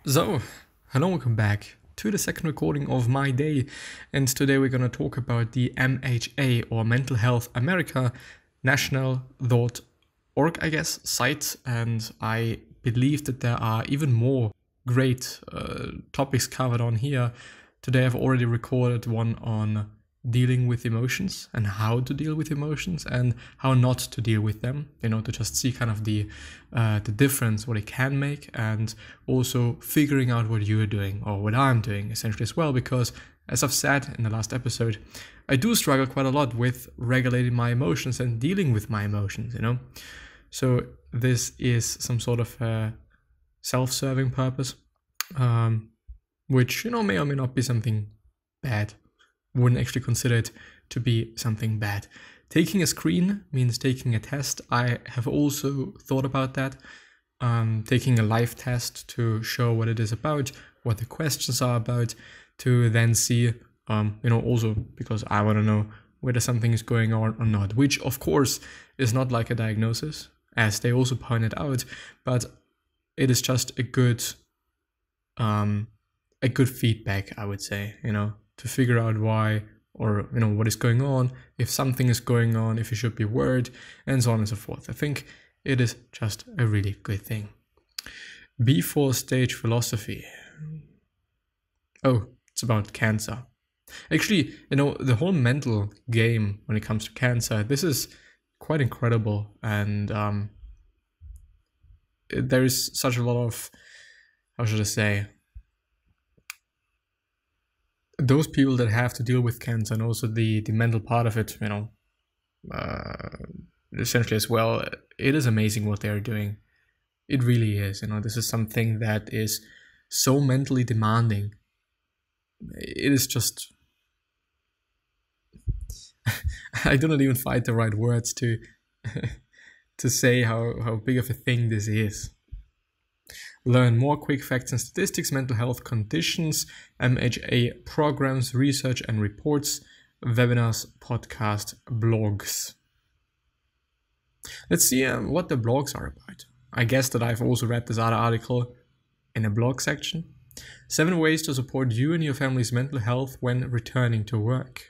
So, hello, welcome back to the second recording of my day, and today we're going to talk about the MHA, or Mental Health America National.org, I guess, site, and I believe that there are even more great topics covered on here. Today I've already recorded one on dealing with emotions and how to deal with emotions and how not to deal with them, to just see kind of the difference, what it can make, and also figuring out what you're doing or what I'm doing essentially as well, because as I've said in the last episode, I do struggle quite a lot with regulating my emotions and dealing with my emotions, So this is some sort of a self-serving purpose, which, may or may not be something bad. Wouldn't actually consider it to be something bad. Taking a screen means taking a test. I have also thought about that. Taking a live test to show what it is about, what the questions are about, to then see, also because I want to know whether something is going on or not, which of course is not like a diagnosis, as they also pointed out, but it is just a good feedback, I would say, to figure out why or what is going on, if something is going on, if you should be worried, and so on and so forth. I think it is just a really good thing. B4 stage philosophy. Oh, it's about cancer. Actually, the whole mental game when it comes to cancer, this is quite incredible, and there is such a lot of, how should I say, those people that have to deal with cancer and also the mental part of it, essentially as well, it is amazing what they're doing. It really is. This is something that is so mentally demanding. It is just, I do not even find the right words to say how big of a thing this is. Learn more quick facts and statistics, mental health conditions, MHA programs, research and reports, webinars, podcast, blogs. Let's see what the blogs are about. I guess that I've also read this other article in a blog section. 7 ways to support you and your family's mental health when returning to work.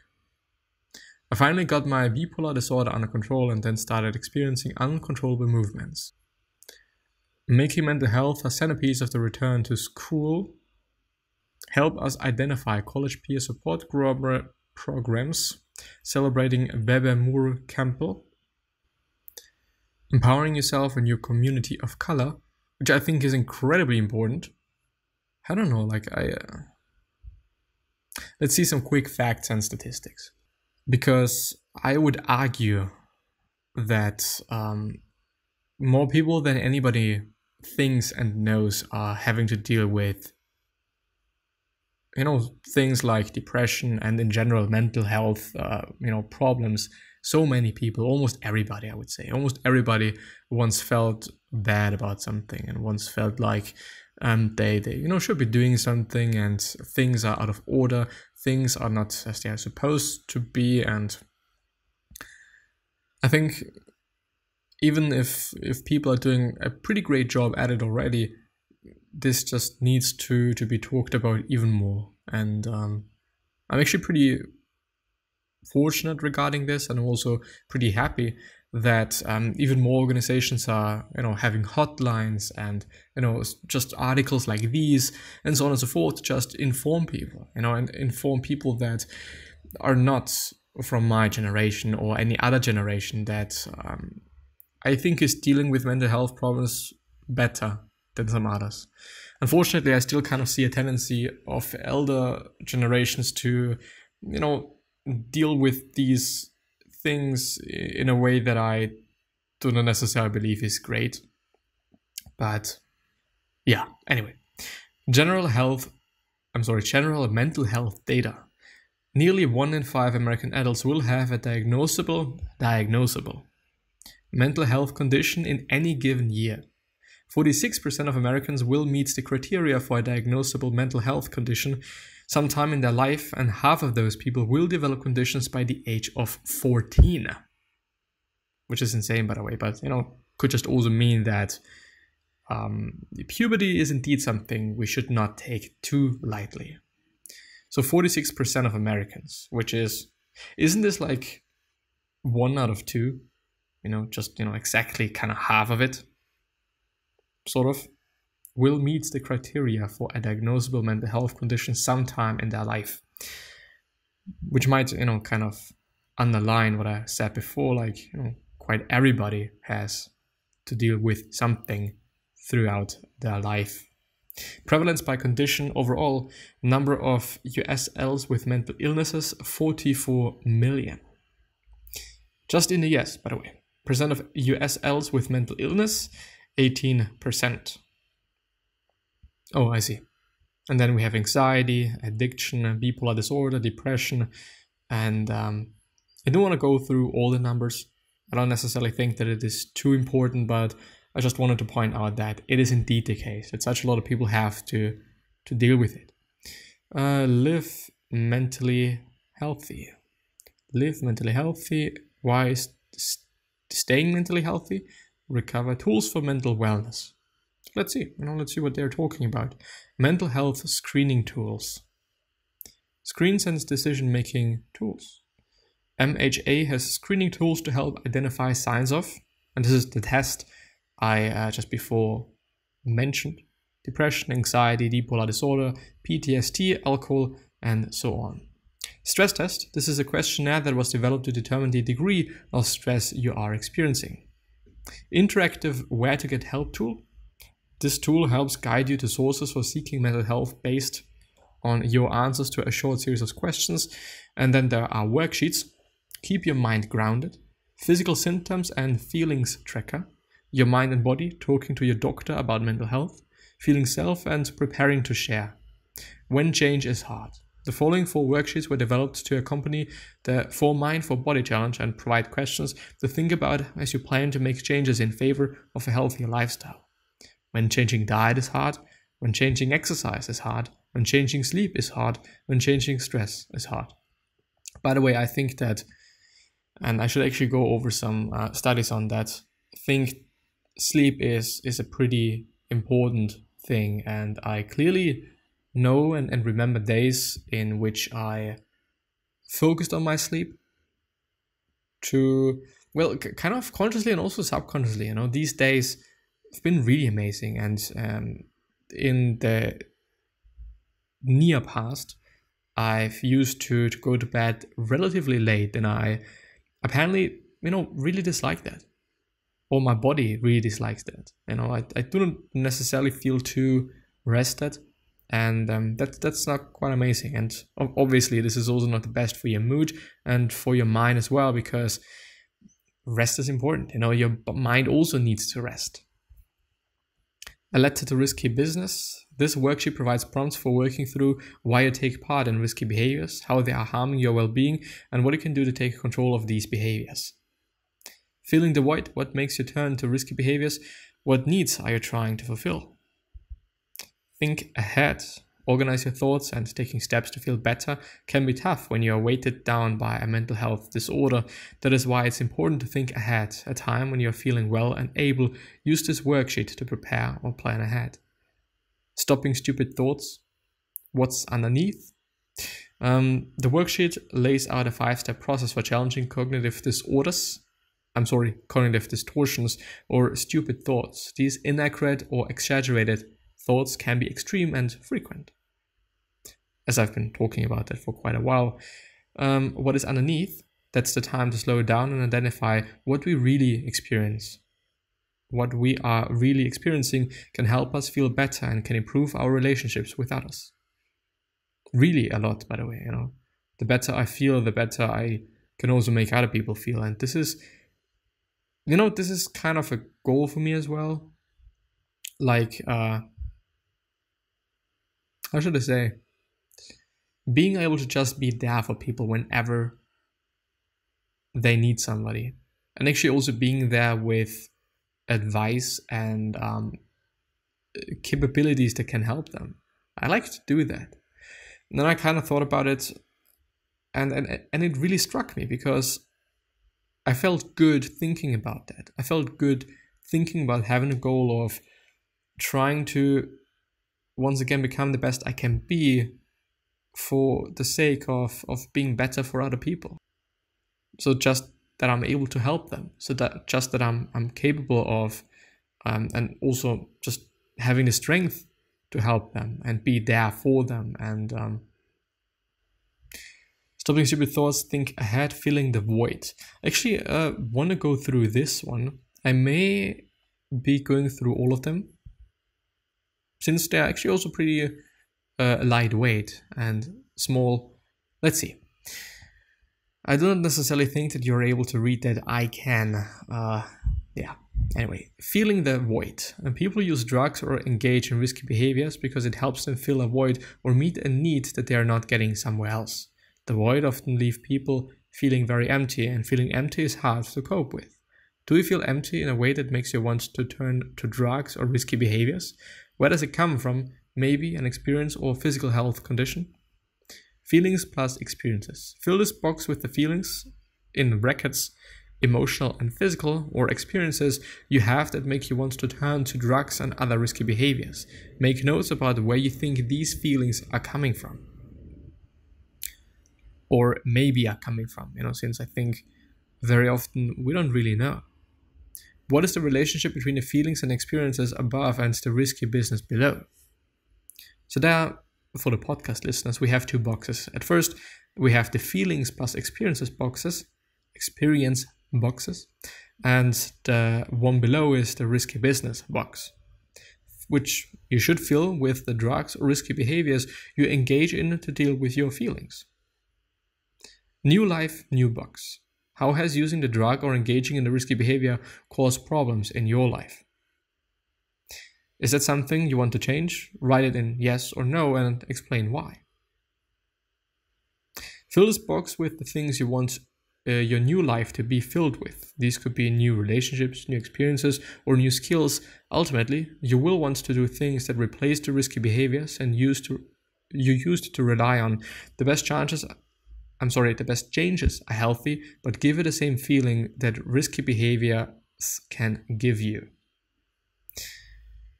I finally got my bipolar disorder under control and then started experiencing uncontrollable movements. Making mental health a centerpiece of the return to school. Help us identify college peer support programs. Celebrating Weber Moore Campbell. Empowering yourself in your community of color, which I think is incredibly important. I don't know, let's see some quick facts and statistics. Because I would argue that more people than anybody thinks and knows are having to deal with, things like depression and in general mental health, problems. So many people, almost everybody, I would say, almost everybody once felt bad about something and once felt like they should be doing something and things are out of order, things are not as they are supposed to be. And I think even if people are doing a pretty great job at it already, this just needs to be talked about even more. And I'm actually pretty fortunate regarding this, and also pretty happy that even more organizations are having hotlines and just articles like these and so on and so forth to just inform people, and inform people that are not from my generation or any other generation that I think is dealing with mental health problems better than some others. Unfortunately, I still kind of see a tendency of elder generations to, deal with these things in a way that I do not necessarily believe is great. But yeah, anyway. General mental health data. Nearly 1 in 5 American adults will have a diagnosable mental health condition in any given year. 46% of Americans will meet the criteria for a diagnosable mental health condition sometime in their life, and half of those people will develop conditions by the age of 14. Which is insane, by the way, but could just also mean that puberty is indeed something we should not take too lightly. So 46% of Americans, which isn't this like 1 out of 2? Just, exactly kind of half of it, sort of, will meet the criteria for a diagnosable mental health condition sometime in their life. Which might, kind of underline what I said before, like, quite everybody has to deal with something throughout their life. Prevalence by condition overall, number of USLs with mental illnesses, 44 million. Just in the US, by the way. Percent of USLs with mental illness, 18%. Oh, I see. And then we have anxiety, addiction, bipolar disorder, depression, and I don't want to go through all the numbers. I don't necessarily think that it is too important, but I just wanted to point out that it is indeed the case that such a lot of people have to deal with it. Live mentally healthy. Live mentally healthy. Why is staying mentally healthy? Recover tools for mental wellness. Let's see. Let's see what they're talking about. Mental health screening tools. Screen sense decision-making tools. MHA has screening tools to help identify signs of, and this is the test I just before mentioned, depression, anxiety, bipolar disorder, PTSD, alcohol, and so on. Stress test. This is a questionnaire that was developed to determine the degree of stress you are experiencing. Interactive where to get help tool. This tool helps guide you to sources for seeking mental health based on your answers to a short series of questions. And then there are worksheets. Keep your mind grounded. Physical symptoms and feelings tracker. Your mind and body, talking to your doctor about mental health. Feeling self and preparing to share. When change is hard. The following 4 worksheets were developed to accompany the 4 Mind for Body challenge and provide questions to think about as you plan to make changes in favor of a healthier lifestyle. When changing diet is hard, when changing exercise is hard, when changing sleep is hard, when changing stress is hard. By the way, I think that, and I should actually go over some studies on that, I think sleep is a pretty important thing, and I clearly know and remember days in which I focused on my sleep to, well, kind of consciously and also subconsciously. These days have been really amazing, and in the near past I've used to go to bed relatively late, and I apparently really dislike that, or my body really dislikes that. I don't necessarily feel too rested, and that's not quite amazing. And obviously this is also not the best for your mood and for your mind as well, because rest is important. Your mind also needs to rest. A letter to risky business. This worksheet provides prompts for working through why you take part in risky behaviors, how they are harming your well-being, and what you can do to take control of these behaviors. Filling the void. What makes you turn to risky behaviors? What needs are you trying to fulfill? Think ahead. Organize your thoughts, and taking steps to feel better can be tough when you are weighted down by a mental health disorder. That is why it's important to think ahead. A time when you're feeling well and able, use this worksheet to prepare or plan ahead. Stopping stupid thoughts. What's underneath? The worksheet lays out a 5-step process for challenging cognitive distortions or stupid thoughts. These inaccurate or exaggerated thoughts can be extreme and frequent. As I've been talking about that for quite a while. What is underneath? That's the time to slow down and identify what we really experience. What we are really experiencing can help us feel better and can improve our relationships with others. Really a lot, by the way. The better I feel, the better I can also make other people feel. And this is kind of a goal for me as well. Like, how should I say? Being able to just be there for people whenever they need somebody. And actually also being there with advice and capabilities that can help them. I like to do that. And then I kind of thought about it, and it really struck me, because I felt good thinking about that. I felt good thinking about having a goal of trying to once again become the best I can be for the sake of being better for other people. So just that I'm able to help them. So that just that I'm capable of, and also just having the strength to help them and be there for them. And stopping stupid thoughts, think ahead, filling the void. Actually, want to go through this one. I may be going through all of them, since they're actually also pretty lightweight and small. Let's see. I don't necessarily think that you're able to read that. I can. Yeah. Anyway, feeling the void. And people use drugs or engage in risky behaviors because it helps them fill a void or meet a need that they are not getting somewhere else. The void often leaves people feeling very empty, and feeling empty is hard to cope with. Do you feel empty in a way that makes you want to turn to drugs or risky behaviors? Where does it come from? Maybe an experience or physical health condition? Feelings plus experiences. Fill this box with the feelings, in brackets, emotional and physical, or experiences you have that make you want to turn to drugs and other risky behaviors. Make notes about where you think these feelings are coming from. Or maybe are coming from, since I think very often we don't really know. What is the relationship between the feelings and experiences above and the risky business below? So there, for the podcast listeners, we have two boxes. At first, we have the feelings plus experience boxes, and the one below is the risky business box, which you should fill with the drugs or risky behaviors you engage in to deal with your feelings. New life, new box. How has using the drug or engaging in the risky behavior caused problems in your life? Is that something you want to change? Write it in yes or no and explain why. Fill this box with the things you want your new life to be filled with. These could be new relationships, new experiences, or new skills. Ultimately, you will want to do things that replace the risky behaviors and you used to rely on. The best changes are healthy, but give it the same feeling that risky behaviors can give you.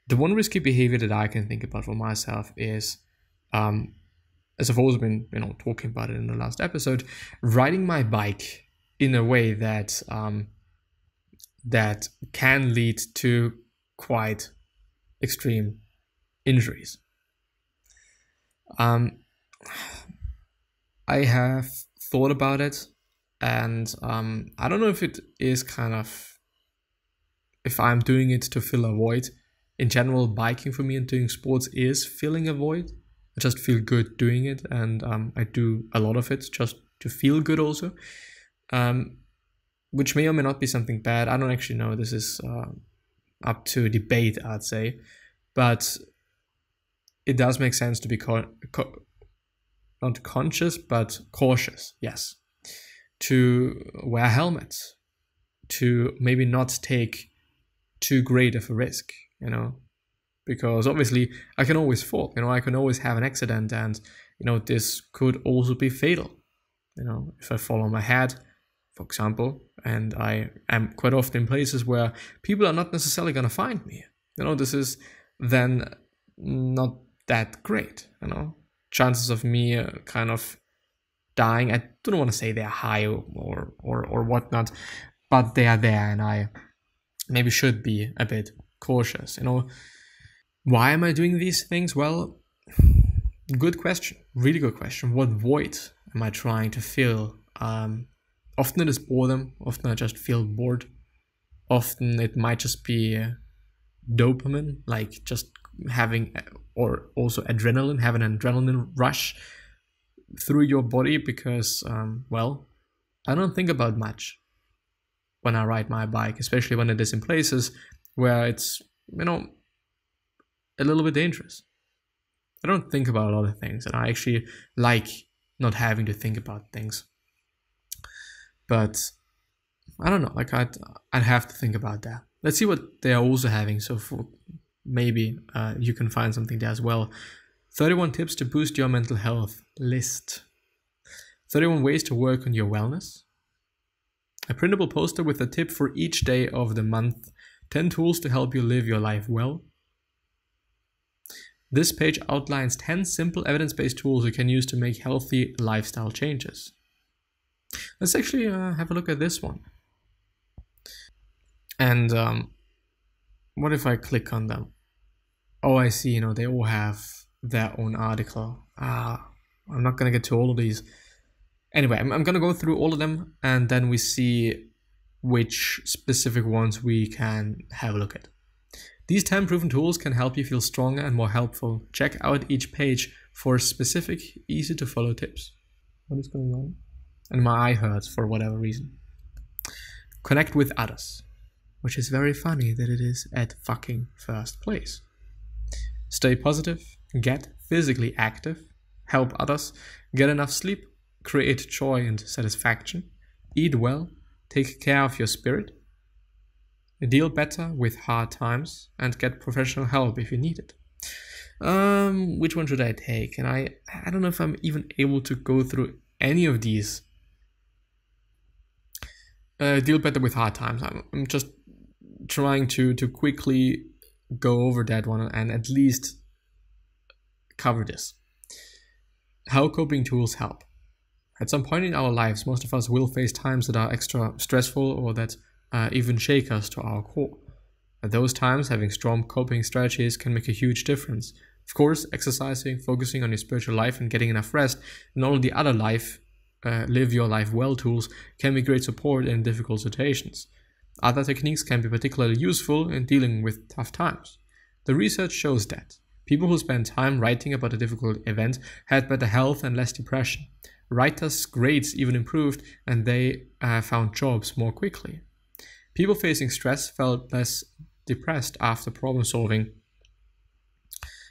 The one risky behavior that I can think about for myself is, as I've also been, talking about it in the last episode, riding my bike in a way that that can lead to quite extreme injuries. I have thought about it, and I don't know if it is if I'm doing it to fill a void. In general, biking for me and doing sports is filling a void. I just feel good doing it, and I do a lot of it just to feel good also, which may or may not be something bad. I don't actually know. This is up to debate, I'd say, but it does make sense to be not conscious, but cautious, yes. To wear helmets, to maybe not take too great of a risk, because obviously I can always fall, I can always have an accident, and, this could also be fatal, if I fall on my head, for example, and I am quite often in places where people are not necessarily going to find me, this is then not that great, chances of me kind of dying, I don't want to say they're high or whatnot, but they are there, and I maybe should be a bit cautious. Why am I doing these things? Well, good question, really good question. What void am I trying to fill? Often it is boredom. Often I just feel bored. Often it might just be dopamine, like just having, or also adrenaline, having an adrenaline rush through your body, because, I don't think about much when I ride my bike, especially when it is in places where it's, a little bit dangerous. I don't think about a lot of things, and I actually like not having to think about things. But I don't know, I'd have to think about that. Let's see what they are also having. So maybe you can find something there as well. 31 tips to boost your mental health list. 31 ways to work on your wellness. A printable poster with a tip for each day of the month. 10 tools to help you live your life well. This page outlines 10 simple evidence-based tools you can use to make healthy lifestyle changes. Let's actually have a look at this one. And what if I click on them? Oh, I see, they all have their own article. I'm not going to get to all of these. Anyway, I'm going to go through all of them, and then we see which specific ones we can have a look at. These 10 proven tools can help you feel stronger and more helpful. Check out each page for specific, easy to follow tips. What is going on? And my eye hurts for whatever reason. Connect with others, which is very funny that it is at fucking first place. Stay positive, get physically active, help others, get enough sleep, create joy and satisfaction, eat well, take care of your spirit, deal better with hard times, and get professional help if you need it. Which one should I take? And I don't know if I'm even able to go through any of these. Deal better with hard times. I'm just trying to quickly go over that one and at least cover this. How coping tools help. At some point in our lives, most of us will face times that are extra stressful or that even shake us to our core. At those times, having strong coping strategies can make a huge difference. Of course, exercising, focusing on your spiritual life and getting enough rest, and all of the other live your life well tools can be great support in difficult situations. Other techniques can be particularly useful in dealing with tough times. The research shows that people who spend time writing about a difficult event had better health and less depression. Writers' grades even improved, and they found jobs more quickly. People facing stress felt less depressed after problem solving,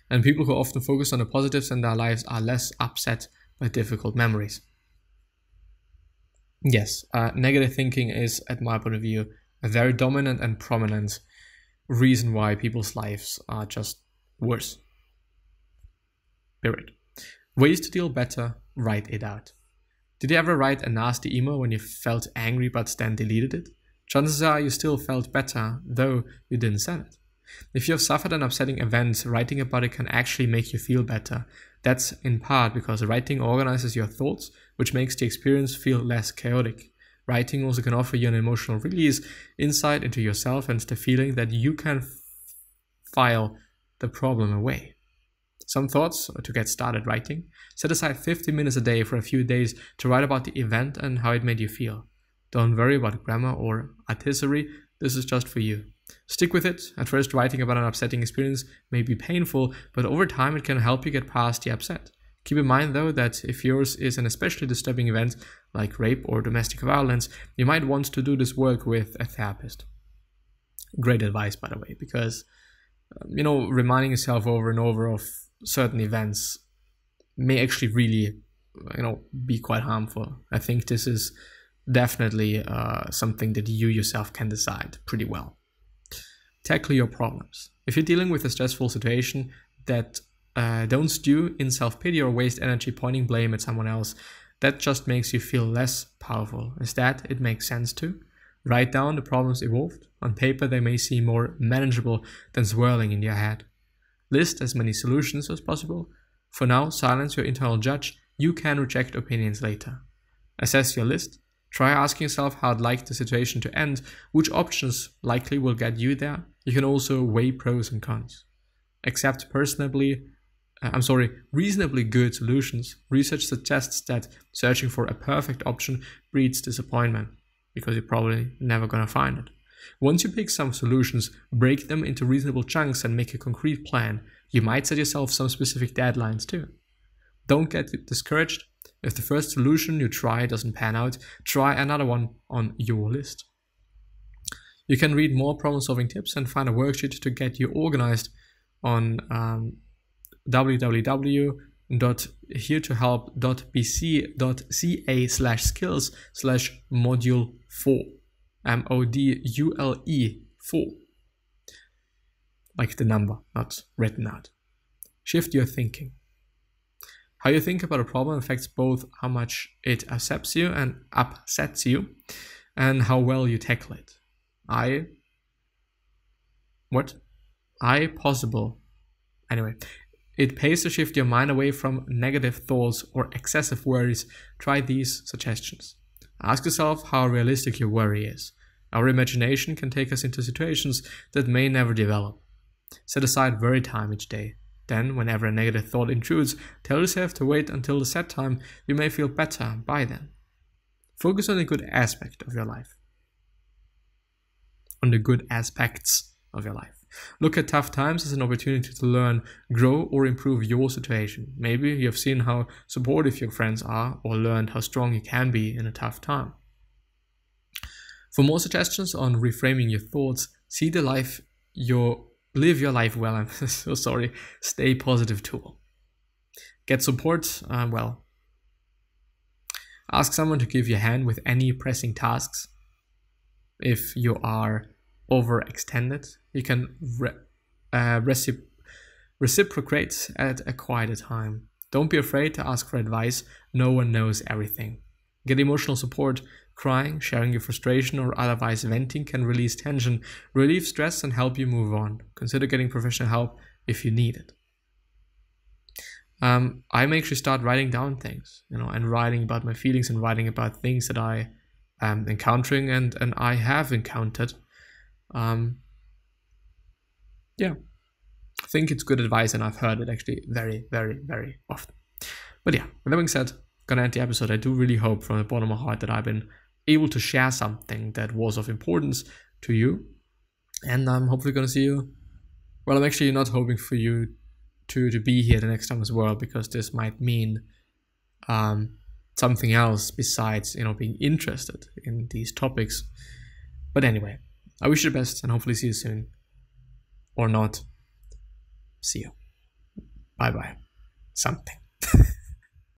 and people who often focus on the positives in their lives are less upset by difficult memories. Yes, negative thinking is, at my point of view, a very dominant and prominent reason why people's lives are just worse. Period. Ways to deal better, write it out. Did you ever write a nasty email when you felt angry but then deleted it? Chances are you still felt better, though you didn't send it. If you have suffered an upsetting event, writing about it can actually make you feel better. That's in part because writing organizes your thoughts, which makes the experience feel less chaotic. Writing also can offer you an emotional release, insight into yourself, and the feeling that you can file the problem away. Some thoughts to get started writing. Set aside 50 minutes a day for a few days to write about the event and how it made you feel. Don't worry about grammar or artistry, this is just for you. Stick with it. At first, writing about an upsetting experience may be painful, but over time it can help you get past the upset. Keep in mind though that if yours is an especially disturbing event like rape or domestic violence, you might want to do this work with a therapist. Great advice, by the way, because reminding yourself over and over of certain events may actually really be quite harmful. I think this is definitely something that you yourself can decide pretty well. Tackle your problems. If you're dealing with a stressful situation, that don't stew in self-pity or waste energy pointing blame at someone else. That just makes you feel less powerful. Instead, it makes sense to write down the problems involved. On paper, they may seem more manageable than swirling in your head. List as many solutions as possible. For now, silence your internal judge. You can reject opinions later. Assess your list. Try asking yourself how I'd like the situation to end, which options likely will get you there. You can also weigh pros and cons. Accept reasonably good solutions. Research suggests that searching for a perfect option breeds disappointment, because you're probably never going to find it. Once you pick some solutions, break them into reasonable chunks and make a concrete plan. You might set yourself some specific deadlines too. Don't get discouraged. If the first solution you try doesn't pan out, try another one on your list. You can read more problem-solving tips and find a worksheet to get you organized on www.heretohelp.bc.ca/skills/module4. MODULE 4. Like the number, not written out. Shift your thinking. How you think about a problem affects both how much it upsets you and how well you tackle it. Anyway, it pays to shift your mind away from negative thoughts or excessive worries. Try these suggestions. Ask yourself how realistic your worry is. Our imagination can take us into situations that may never develop. Set aside worry time each day. Then, whenever a negative thought intrudes, tell yourself to wait until the set time. You may feel better by then. Focus on the good aspect of your life. On the good aspects of your life. Look at tough times as an opportunity to learn, grow, or improve your situation. Maybe you have seen how supportive your friends are, or learned how strong you can be in a tough time. For more suggestions on reframing your thoughts, see the Live Your Life Well, I'm so sorry, Stay Positive tool. Get support, ask someone to give you a hand with any pressing tasks. If you are overextended, you can reciprocate at a quieter time. Don't be afraid to ask for advice. No one knows everything. Get emotional support. Crying, sharing your frustration, or otherwise venting can release tension, relieve stress, and help you move on. Consider getting professional help if you need it. I may actually start writing down things, and writing about my feelings and writing about things that I am encountering and I have encountered. I think it's good advice, and I've heard it actually very, very, very often. But yeah, with that being said, gonna end the episode. I do really hope from the bottom of my heart that I've been able to share something that was of importance to you, and I'm hopefully gonna see you. Well, I'm actually not hoping for you to be here the next time as well, because this might mean something else besides being interested in these topics. But anyway, I wish you the best, and hopefully see you soon, or not. See you. Bye bye. Something.